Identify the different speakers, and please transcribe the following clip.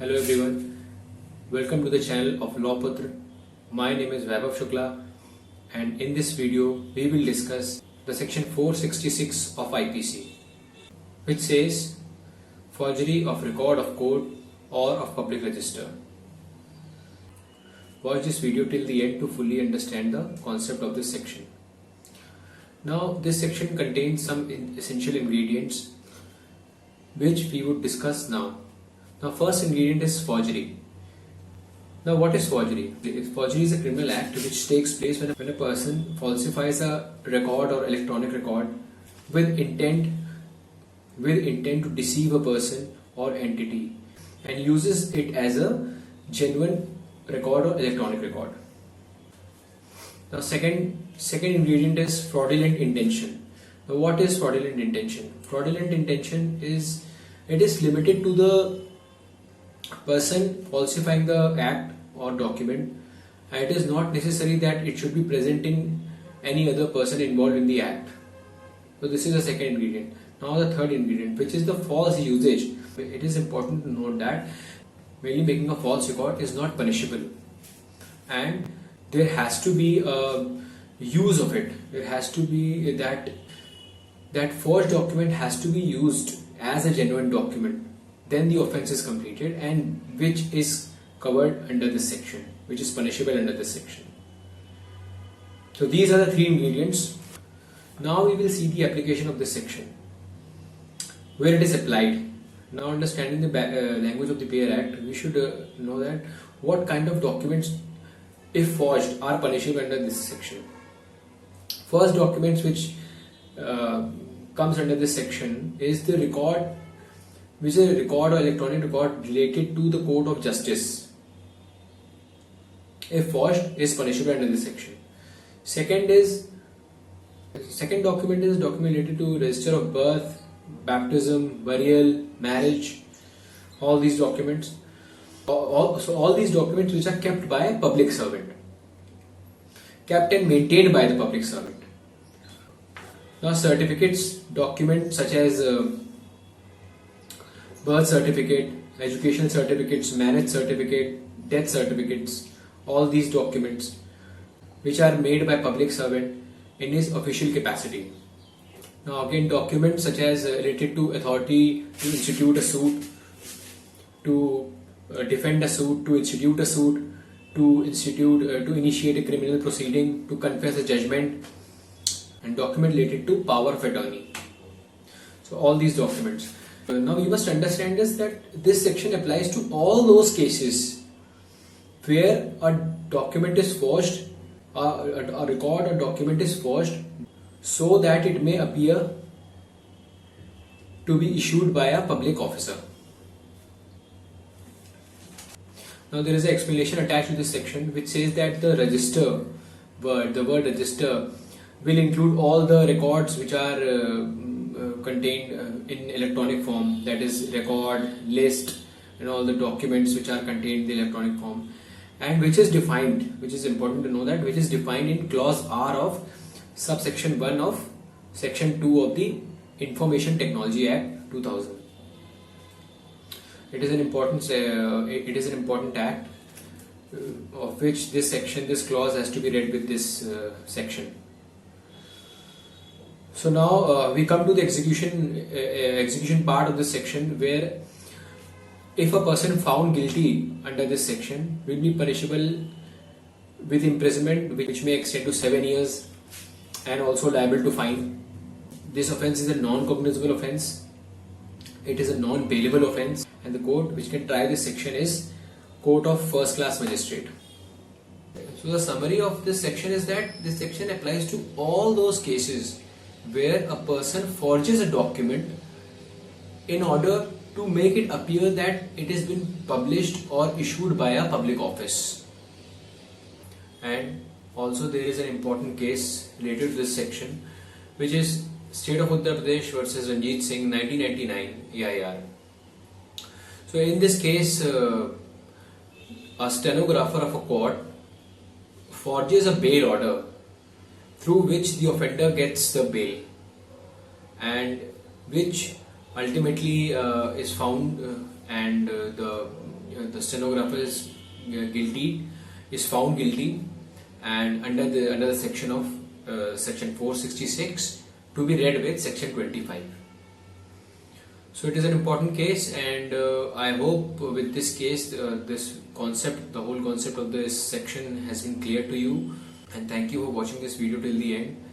Speaker 1: Hello everyone, welcome to the channel of Lawpatra. My name is Vaibhav Shukla and in this video we will discuss the section 466 of IPC, which says forgery of record of court or of public register. Watch this video till the end to fully understand the concept of this section. Now this section contains some essential ingredients which we would discuss now. Now first ingredient is forgery. Now what is forgery? Forgery is a criminal act which takes place when a person falsifies a record or electronic record with intent to deceive a person or entity and uses it as a genuine record or electronic record. Now second ingredient is fraudulent intention. Now what is fraudulent intention? Fraudulent intention is limited to the person falsifying the act or document, and it is not necessary that it should be present in any other person involved in the act. So this is the second ingredient. Now the third ingredient, which is the false usage. It is important to note that merely making a false record is not punishable, and there has to be a use of it. There has to be that forged document has to be used as a genuine document. Then the offence is completed, and which is covered under this section, which is punishable under this section. So these are the three ingredients. Now we will see the application of this section, where it is applied. Now understanding the language of the PAIR Act, we should know that what kind of documents, if forged, are punishable under this section. First documents which comes under this section is the record, which is a record or electronic record related to the court of justice. If forged, is punishable under this section. Second document is document related to register of birth, baptism, burial, marriage. All these documents. So all these documents which are kept by a public servant, kept and maintained by the public servant. Now certificates, documents such as birth certificate, education certificates, marriage certificate, death certificates, all these documents which are made by public servant in his official capacity. Now again, documents such as related to authority to institute a suit, to defend a suit, to institute a suit, to initiate a criminal proceeding, to confess a judgment, and document related to power of attorney. So all these documents. Now you must understand that this section applies to all those cases where a document is forged, a record or document is forged so that it may appear to be issued by a public officer. Now there is an explanation attached to this section which says that the word register will include all the records which are contained in electronic form, that is record, list, and all the documents which are contained in the electronic form, and which is defined, which is important to know that, which is defined in clause R of subsection 1 of section 2 of the Information Technology Act 2000. It is an important act of which this clause has to be read with this section. So now we come to the execution part of this section, where if a person found guilty under this section will be punishable with imprisonment which may extend to 7 years, and also liable to fine. This offence is a non-cognizable offence. It is a non-bailable offence, and the court which can try this section is Court of First Class Magistrate. So the summary of this section is that this section applies to all those cases where a person forges a document in order to make it appear that it has been published or issued by a public office. And also there is an important case related to this section, which is State of Uttar Pradesh versus Ranjit Singh, 1999 EIR. So in this case, a stenographer of a court forges a bail order through which the offender gets the bail, and which ultimately is found and the the stenographer is found guilty, and under the section of section 466 to be read with section 25. So it is an important case, and I hope with this case this concept, the whole concept of this section has been clear to you. And thank you for watching this video till the end.